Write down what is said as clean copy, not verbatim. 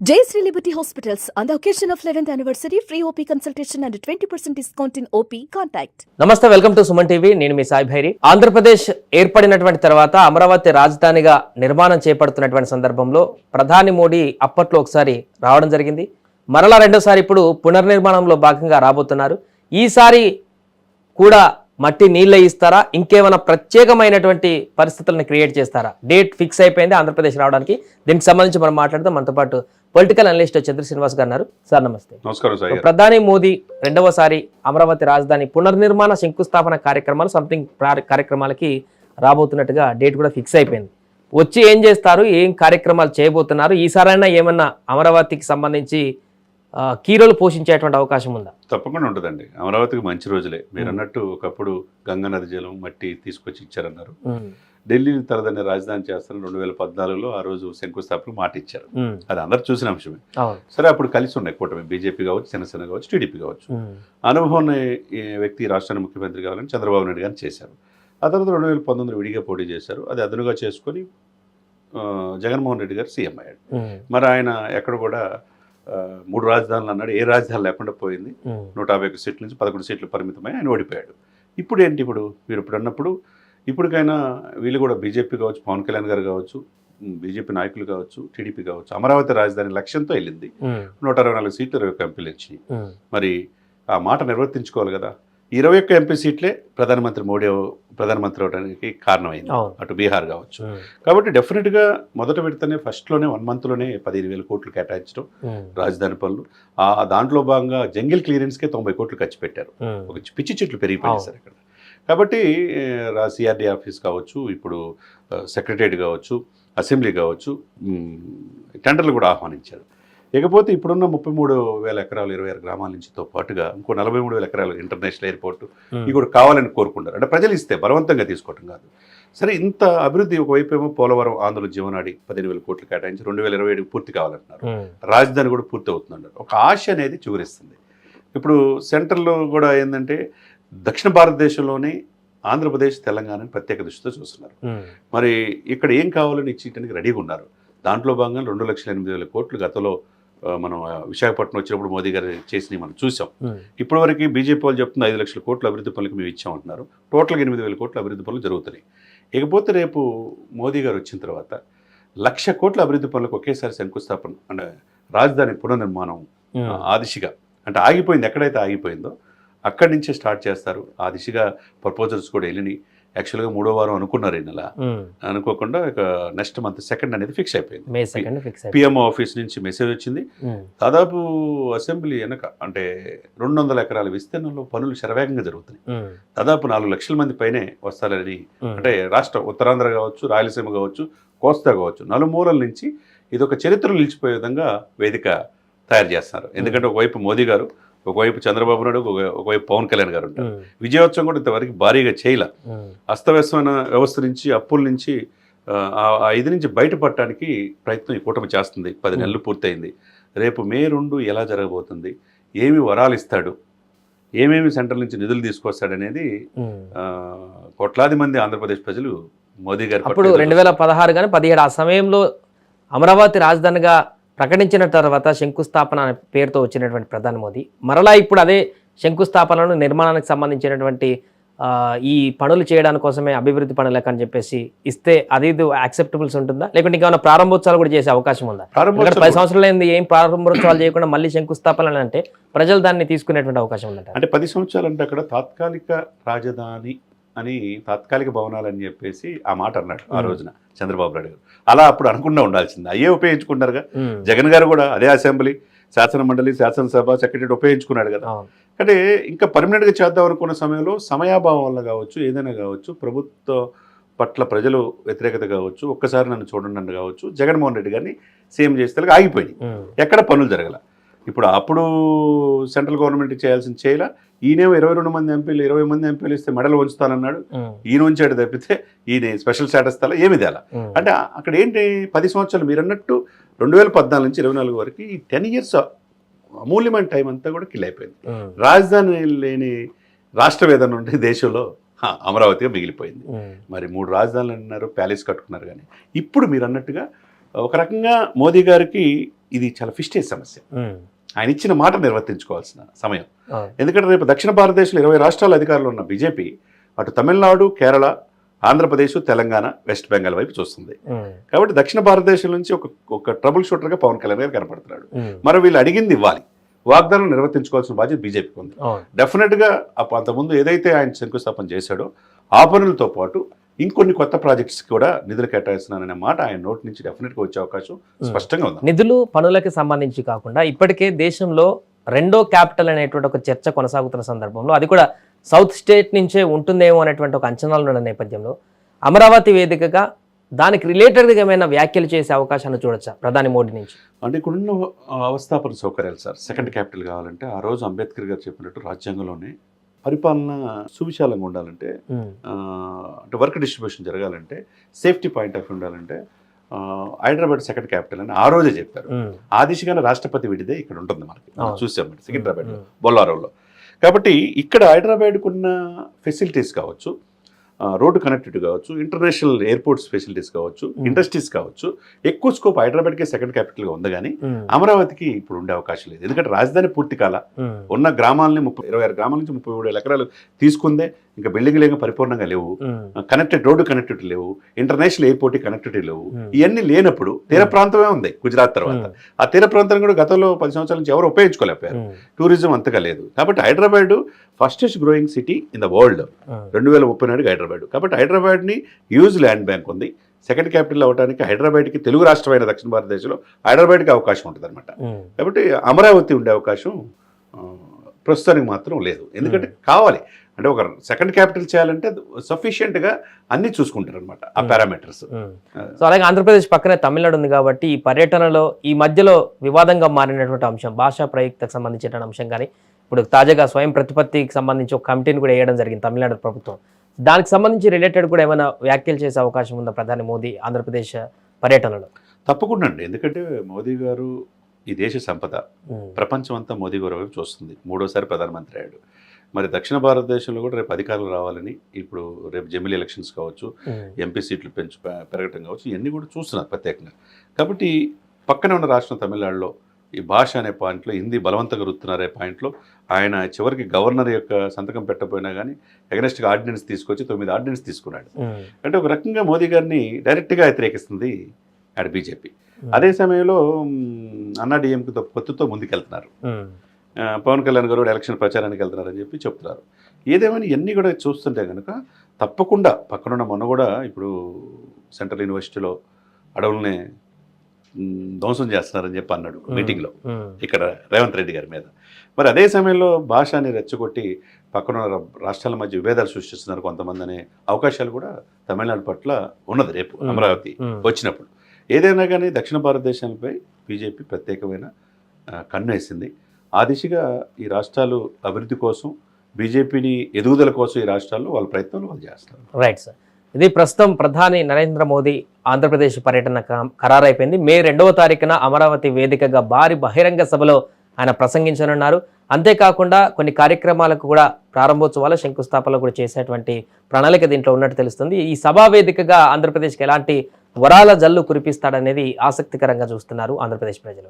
Jayashree Liberty Hospitals, on the occasion of 11th anniversary, free OP consultation and 20% discount in OP. Contact. నమస్తే, welcome to Suman TV. నేను మీ సాయి భైరి. ఆంధ్రప్రదేశ్ ఏర్పడినటువంటి తర్వాత అమరావతి రాజధానిగా నిర్మాణం చేపడుతున్నటువంటి సందర్భంలో ప్రధాని మోడీ అప్పట్లో ఒకసారి రావడం జరిగింది. మరలా రెండోసారి ఇప్పుడు పునర్నిర్మాణంలో భాగంగా రాబోతున్నారు. ఈసారి కూడా మట్టి నీళ్ళ ఇస్తారా, ఇంకేమైనా ప్రత్యేకమైనటువంటి పరిస్థితులను క్రియేట్ చేస్తారా? డేట్ ఫిక్స్ అయిపోయింది ఆంధ్రప్రదేశ్ రావడానికి. దీనికి సంబంధించి మనం మాట్లాడదాం. మనతో పాటు పొలిటికల్ అనలిస్ట్ చంద్ర శ్రీనివాస్ గారు ఉన్నారు. సార్ నమస్తే. నమస్కారం సార్. ప్రధాని మోదీ రెండవసారి అమరావతి రాజధాని పునర్నిర్మాణ శంకుస్థాపన కార్యక్రమాలు కార్యక్రమాలకి రాబోతున్నట్టుగా డేట్ కూడా ఫిక్స్ అయిపోయింది. వచ్చి ఏం చేస్తారు, ఏం కార్యక్రమాలు చేయబోతున్నారు, ఈసారైనా ఏమన్నా అమరావతికి సంబంధించి కీరోలు పోషించేటువంటి అవకాశం ఉందా? తప్పకుండా ఉంటుందండి. అమరావతికి మంచి రోజులే. మీరు అన్నట్టు ఒకప్పుడు గంగా నది జలం మట్టి తీసుకొచ్చి ఇచ్చారన్నారు. ఢిల్లీని తరదనే రాజధాని చేస్తారని 2014లో ఆ రోజు శంకుస్థాపన మాట ఇచ్చారు. అది అందరు చూసిన అంశమే. సరే, అప్పుడు కలిసి ఉన్నాయి కూటమి, బీజేపీ కావచ్చు, జనసేన కావచ్చు, టీడీపీ కావచ్చు. అనుభవం వ్యక్తి రాష్ట్రానికి ముఖ్యమంత్రి కావాలని చంద్రబాబు నాయుడు గారిని చేశారు. ఆ తర్వాత 2019 విడిగా పోటీ చేశారు. అది అదనుగా చేసుకొని జగన్మోహన్ రెడ్డి గారు సీఎం అయ్యాడు. మరి ఆయన ఎక్కడ కూడా 3 రాజధానులు అన్నాడు. ఏ రాజధాని లేకుండా పోయింది. 151 సీట్ల నుంచి 11 సీట్లు పరిమితమై ఆయన ఓడిపోయాడు. ఇప్పుడు ఏంటి, ఇప్పుడు మీరు ఇప్పుడు అన్నప్పుడు ఇప్పటికైనా వీళ్ళు కూడా బీజేపీ కావచ్చు, పవన్ కళ్యాణ్ గారు కావచ్చు, బీజేపీ నాయకులు కావచ్చు, టీడీపీ కావచ్చు, అమరావతి రాజధాని లక్ష్యంతో వెళ్ళింది. 164 సీట్లు 21 ఎంపీలు ఇచ్చినాయి. మరి ఆ మాట నిర్వర్తించుకోవాలి కదా. 21 ఎంపీ సీట్లే ప్రధానమంత్రి అవడానికి కారణమైంది. అటు బీహార్ కావచ్చు. కాబట్టి డెఫినెట్గా మొదట పెడితేనే ఫస్ట్లోనే 1 మంత్లోనే 15,000 కోట్లు కేటాయించడం రాజధాని పనులు. దాంట్లో భాగంగా జంగిల్ క్లియరెన్స్కే 90 కోట్లు ఖర్చు పెట్టారు. ఒక పిచ్చి చెట్లు పెరిగిపోయాయి సార్ ఇక్కడ. కాబట్టి సిఆర్డీ ఆఫీస్ కావచ్చు, ఇప్పుడు సెక్రటరియట్ కావచ్చు, అసెంబ్లీ కావచ్చు, టెండర్లు కూడా ఆహ్వానించారు. ఇకపోతే ఇప్పుడున్న 33,000 ఎకరాలు 26 గ్రామాల నుంచితో పాటుగా ఇంకో 43,000 ఎకరాలు ఇంటర్నేషనల్ ఎయిర్పోర్టు ఇవి కూడా కావాలని కోరుకుంటారు. అంటే ప్రజలు ఇస్తే బలవంతంగా తీసుకోవటం కాదు. సరే, ఇంత అభివృద్ధి ఒకవైపు ఏమో పోలవరం ఆంధ్ర జీవనాడి 15,000 కోట్లు కేటాయించి 2027 పూర్తి కావాలంటున్నారు. రాజధాని కూడా పూర్తి అవుతుందంటారు. ఒక ఆశ అనేది చిగురిస్తుంది. ఇప్పుడు సెంట్రల్లో కూడా ఏంటంటే దక్షిణ భారతదేశంలోనే ఆంధ్రప్రదేశ్, తెలంగాణని ప్రత్యేక దృష్టితో చూస్తున్నారు. మరి ఇక్కడ ఏం కావాలని ఇచ్చేయడానికి రెడీగా ఉన్నారు. దాంట్లో భాగంగా 2,08,000 కోట్లు గతంలో మనం విశాఖపట్నం వచ్చినప్పుడు మోదీ గారు చేసినవి మనం చూసాం. ఇప్పటివరకు బీజేపీ వాళ్ళు చెప్తున్న 5 లక్షల కోట్ల అభివృద్ధి పనులకు మేము ఇచ్చామంటున్నారు. టోటల్గా 8,000 కోట్ల అభివృద్ధి పనులు జరుగుతున్నాయి. ఇకపోతే రేపు మోదీ గారు వచ్చిన తర్వాత 1,00,000 కోట్ల అభివృద్ధి పనులకు ఒకేసారి శంకుస్థాపన, అంటే రాజధాని పునర్నిర్మాణం ఆ దిశగా, అంటే ఆగిపోయింది, ఎక్కడైతే ఆగిపోయిందో అక్కడి నుంచే స్టార్ట్ చేస్తారు. ఆ దిశగా ప్రపోజల్స్ కూడా వెళ్ళినాయి. యాక్చువల్గా 3వ వారం అనుకున్నారు. ఈ నెల అనుకోకుండా ఇక నెక్స్ట్ మంత్ 2nd అనేది ఫిక్స్ అయిపోయింది. పిఎంఓ ఆఫీస్ నుంచి మెసేజ్ వచ్చింది. దాదాపు అసెంబ్లీ వెనక అంటే 200 ఎకరాల విస్తీర్ణంలో పనులు శరవేగంగా జరుగుతున్నాయి. దాదాపు 4 లక్షల మంది పైనే వస్తారని, అంటే రాష్ట్రం ఉత్తరాంధ్ర కావచ్చు, రాయలసీమ కావచ్చు, కోస్తా కావచ్చు, నలుమూలల నుంచి ఇది ఒక చరిత్రలో నిలిచిపోయే విధంగా వేదిక తయారు చేస్తున్నారు. ఎందుకంటే ఒకవైపు మోదీ గారు, ఒకవైపు చంద్రబాబు నాయుడు, ఒకవైపు పవన్ కళ్యాణ్ గారు ఉంటారు. విజయోత్సవం కూడా ఇంతవరకు భారీగా చేయలే. అస్తవ్యస్తమైన వ్యవస్థ నుంచి, అప్పుల నుంచి, ఆ ఇది నుంచి బయటపడటానికి ప్రయత్నం ఈ కూటమి చేస్తుంది. 10 నెలలు పూర్తయింది. రేపు మే 2 ఎలా జరగబోతుంది, ఏమి వరాలు ఇస్తాడు, ఏమేమి సెంట్రల్ నుంచి నిధులు తీసుకొస్తాడనేది కోట్లాది మంది ఆంధ్రప్రదేశ్ ప్రజలు మోదీ గారు అప్పుడు 2016 కానీ 17 ఆ సమయంలో అమరావతి రాజధానిగా ప్రకటించిన తర్వాత శంకుస్థాపన అనే పేరుతో వచ్చినటువంటి ప్రధాని మోదీ మరలా ఇప్పుడు అదే శంకుస్థాపనను నిర్మాణానికి సంబంధించినటువంటి ఈ పనులు చేయడానికి కోసమే అభివృద్ధి పనులకు అని చెప్పేసి ఇస్తే అది యాక్సెప్టబుల్స్ ఉంటుందా, లేకుంటే ఇంకేమైనా ప్రారంభోత్సవాలు కూడా చేసే అవకాశం ఉందా? 10 సంవత్సరాలు ఏంది, ఏం ప్రారంభోత్సవాలు చేయకుండా మళ్ళీ శంకుస్థాపన అంటే ప్రజలు దాన్ని తీసుకునేటువంటి అవకాశం ఉందంట. అంటే 10 సంవత్సరాలు అంటే అక్కడ తాత్కాలిక రాజధాని అని, తాత్కాలిక భవనాలు అని చెప్పేసి ఆ మాట అన్నాడు ఆ రోజున చంద్రబాబు నాయుడు గారు. అలా అప్పుడు అనుకుండా ఉండాల్సింది. అయ్యే ఉపయోగించుకున్నారుగా. జగన్ గారు కూడా అదే అసెంబ్లీ, శాసన మండలి, శాసనసభ, సెక్రటరీ ఉపయోగించుకున్నాడు కదా. అంటే ఇంకా పర్మనెంట్గా చేద్దాం అనుకున్న సమయంలో సమయాభావం వల్ల కావచ్చు, ఏదైనా కావచ్చు, ప్రభుత్వ పట్ల ప్రజలు వ్యతిరేకత కావచ్చు, ఒక్కసారి నన్ను చూడండి కావచ్చు, జగన్మోహన్ రెడ్డి గారిని సీఎం చేస్తే ఆగిపోయింది. ఎక్కడ పనులు జరగల. ఇప్పుడు అప్పుడు సెంట్రల్ గవర్నమెంట్ చేయాల్సింది చేయలా. ఈయనేమో 22 మంది ఎంపీలు, 20 మంది ఎంపీలు ఇస్తే మెడలు ఉంచుతానన్నాడు. ఈయన ఉంచాడు తప్పితే ఈయన స్పెషల్ స్టేటస్ తల ఏమి తేలా. అంటే అక్కడ ఏంటి, 10 సంవత్సరాలు మీరు అన్నట్టు 2014 నుంచి 24 వరకు ఈ 10 years అమూల్యమైన టైం అంతా కూడా కిల్ అయిపోయింది. రాజధాని లేని రాష్ట్రం ఏదైనా ఉంటే దేశంలో అమరావతిగా మిగిలిపోయింది. మరి 3 రాజధానులు అన్నారు, ప్యాలెస్ కట్టుకున్నారు. కానీ ఇప్పుడు మీరు అన్నట్టుగా ఒక రకంగా మోదీ గారికి ఇది చాలా ఫిస్టేజ్ సమస్య. ఉమ్, ఆయన ఇచ్చిన మాట నిర్వర్తించుకోవాల్సిన సమయం. అవును. ఎందుకంటే రేపు దక్షిణ భారతదేశంలో 20 రాష్ట్రాల అధికారులు ఉన్న బీజేపీ అటు తమిళనాడు, కేరళ, ఆంధ్రప్రదేశ్, తెలంగాణ, వెస్ట్ బెంగాల్ వైపు చూస్తుంది. ఉమ్, కాబట్టి దక్షిణ భారతదేశం నుంచి ఒక ట్రబుల్ షూటర్గా పవన్ కళ్యాణ్ గారు కనపడుతున్నాడు. ఉమ్, మరి వీళ్ళు అడిగింది ఇవ్వాలి, వాగ్దానం నిర్వర్తించుకోవాల్సిన బాధ్యత బీజేపీకి ఉంది. అవును. డెఫినెట్గా అంతకుముందు ఏదైతే ఆయన శంకుస్థాపన చేశాడో ఆ పనులతో పాటు ఇంకొన్ని కొత్త ప్రాజెక్ట్స్ కూడా నిధులు కేటాయిస్తున్నాననే మాట ఆయన నోటి నుంచి డెఫినెట్గా వచ్చే అవకాశం స్పష్టంగా ఉంది. నిధులు పనులకి సంబంధించి కాకుండా ఇప్పటికే దేశంలో రెండో క్యాపిటల్ అనేటువంటి ఒక చర్చ కొనసాగుతున్న సందర్భంలో అది కూడా సౌత్ స్టేట్ నుంచే ఉంటుందేమో అనేటువంటి ఒక అంచనాలు ఉన్న నేపథ్యంలో అమరావతి వేదికగా దానికి రిలేటెడ్గా ఏమైనా వ్యాఖ్యలు చేసే అవకాశాన్ని చూడొచ్చా ప్రధాని మోడీ నుంచి? అంటే ఇక్కడున్న అవస్థాపన సౌకర్యాలు సార్, సెకండ్ క్యాపిటల్ కావాలంటే ఆ రోజు అంబేద్కర్ గారు చెప్పినట్టు రాజ్యాంగంలోనే పరిపాలన సువిశాలంగా ఉండాలంటే, ఉమ్, అంటే వర్క్ డిస్ట్రిబ్యూషన్ జరగాలంటే, సేఫ్టీ పాయింట్ ఆఫ్ ఉండాలంటే హైదరాబాద్ సెకండ్ క్యాపిటల్ అని ఆ రోజే చెప్పారు. ఉమ్, ఆ దిశగానే రాష్ట్రపతి విడిదే ఇక్కడ ఉంటుంది మనకి, అవును. చూసాం మనం సికింద్రాబాద్లో, ఉమ్, బొల్లారంలో. కాబట్టి ఇక్కడ హైదరాబాద్కు ఉన్న ఫెసిలిటీస్ కావచ్చు, రోడ్డు కనెక్టివిటీ కావచ్చు, ఇంటర్నేషనల్ ఎయిర్పోర్ట్స్ ఫెసిలిటీస్ కావచ్చు, ఇండస్ట్రీస్ కావచ్చు, ఎక్కువ స్కోప్ హైదరాబాద్కే సెకండ్ క్యాపిటల్గా ఉంది. కానీ ఉమ్, అమరావతికి ఇప్పుడు ఉండే అవకాశం లేదు. ఎందుకంటే రాజధాని పూర్తి కాల, ఉమ్, ఉన్న గ్రామాలని 26 గ్రామాల నుంచి 37 ఎకరాలు తీసుకుందే, ఇంకా బిల్డింగ్లు ఏమో పరిపూర్ణంగా లేవు, ఉమ్, రోడ్డు కనెక్టివిటీ లేవు, ఇంటర్నేషనల్ ఎయిర్పోర్ట్ కనెక్టివిటీ లేవు. Hmm. ఇవన్నీ లేనప్పుడు తీర ప్రాంతమే ఉంది గుజరాత్ తర్వాత. ఆ తీర ప్రాంతం కూడా గతంలో 10 సంవత్సరాల నుంచి ఎవరు ఉపయోగించుకోలేకపోయారు. ఉమ్, టూరిజం అంతగా లేదు. కాబట్టి Hyderabad fastest growing city in the world um, 2030 నాటికి హైదరాబాద్. కాబట్టి హైదరాబాద్ని హ్యూజ్ ల్యాండ్ బ్యాంక్ ఉంది. సెకండ్ క్యాపిటల్ అవ్వడానికి హైదరాబాద్కి, తెలుగు రాష్ట్రమైన దక్షిణ భారతదేశంలో హైదరాబాద్కి అవకాశం ఉంటుంది అనమాట. ఉమ్, కాబట్టి అమరావతి ఉండే అవకాశం ప్రస్తుతానికి మాత్రం లేదు. ఎందుకంటే కావాలి అంటే ఒక సెకండ్ క్యాపిటల్ చేయాలంటే సఫిషియెంట్గా అన్నీ చూసుకుంటారు అనమాట ఆ పారామీటర్స్. ఉమ్. సో అలాగే ఆంధ్రప్రదేశ్ పక్కనే తమిళనాడు ఉంది కాబట్టి ఈ పర్యటనలో ఈ మధ్యలో వివాదంగా మారినటువంటి అంశం భాషా ప్రయుక్తకు సంబంధించిన అంశం కానీ ఇప్పుడు తాజాగా స్వయం ప్రతిపత్తికి సంబంధించి ఒక కమిటీని కూడా వేయడం జరిగింది తమిళనాడు ప్రభుత్వం. దానికి సంబంధించి రిలేటెడ్ కూడా ఏమైనా వ్యాఖ్యలు చేసే అవకాశం ఉందా ప్రధాని మోదీ ఆంధ్రప్రదేశ్ పర్యటనలో? తప్పకుండా అండి. ఎందుకంటే మోదీ గారు ఈ దేశ సంపద ఉమ్, ప్రపంచం అంతా మోదీ గారు వైపు చూస్తుంది. 3వసారి ప్రధానమంత్రి అయ్యాడు. మరి దక్షిణ భారతదేశంలో కూడా రేపు అధికారులు రావాలని, ఇప్పుడు రేపు జమిలీ ఎలక్షన్స్ కావచ్చు, ఉమ్, ఎంపీ సీట్లు పెరగటం కావచ్చు, ఇవన్నీ కూడా చూస్తున్నారు ప్రత్యేకంగా. కాబట్టి పక్కనే ఉన్న రాష్ట్రం తమిళనాడులో ఈ భాష అనే పాయింట్లో, హిందీ బలవంతంగా రుతున్నారే పాయింట్లో ఆయన చివరికి గవర్నర్ యొక్క సంతకం పెట్టకపోయినా కానీ ఎగనెస్ట్గా ఆర్డినెన్స్ తీసుకొచ్చి 9 ఆర్డినెన్స్ తీసుకున్నాడు. ఉమ్, అంటే ఒక రకంగా మోదీ గారిని డైరెక్ట్గా వ్యతిరేకిస్తుంది ఆడ బీజేపీ. అదే సమయంలో అన్నా డిఎంకేతో పొత్తుతో ముందుకెళ్తున్నారు. ఉమ్, పవన్ కళ్యాణ్ గారు ఎలక్షన్ ప్రచారానికి వెళ్తున్నారని చెప్పి చెప్తున్నారు. ఏదేమైనా ఇవన్నీ కూడా చూస్తుంటే కనుక తప్పకుండా పక్కనున్న మొన్న కూడా ఇప్పుడు సెంట్రల్ యూనివర్సిటీలో అడవులనే ధ్వంసం చేస్తున్నారని చెప్పి అన్నాడు మీటింగ్లో ఉమ్, ఇక్కడ రేవంత్ రెడ్డి గారి మీద. మరి అదే సమయంలో భాషని రెచ్చగొట్టి పక్కన రాష్ట్రాల మధ్య విభేదాలు సృష్టిస్తున్నారు కొంతమంది అనే అవకాశాలు కూడా తమిళనాడు పట్ల ఉన్నది రేపు అమరావతి వచ్చినప్పుడు. ఏదైనా కానీ దక్షిణ భారతదేశంపై బీజేపీ ప్రత్యేకమైన కన్ను వేసింది. ఆ దిశగా ఈ రాష్ట్రాలు అభివృద్ధి కోసం, బీజేపీని ఎదుగుదల కోసం ఈ రాష్ట్రాల్లో వాళ్ళ ప్రయత్నాలు వాళ్ళు చేస్తారు. Right sir. ఇది ప్రస్తుతం ప్రధాని నరేంద్ర మోదీ ఆంధ్రప్రదేశ్ పర్యటన ఖరారైపోయింది. మే 2వ తారీఖున అమరావతి వేదికగా భారీ బహిరంగ సభలో ఆయన ప్రసంగించనున్నారు. అంతేకాకుండా కొన్ని కార్యక్రమాలకు కూడా ప్రారంభోత్సవాలు, శంకుస్థాపనలు కూడా చేసేటువంటి ప్రణాళిక దీంట్లో ఉన్నట్టు తెలుస్తుంది. ఈ సభా వేదికగా ఆంధ్రప్రదేశ్కి ఎలాంటి వరాల జల్లు కురిపిస్తాడనేది ఆసక్తికరంగా చూస్తున్నారు ఆంధ్రప్రదేశ్ ప్రజలు.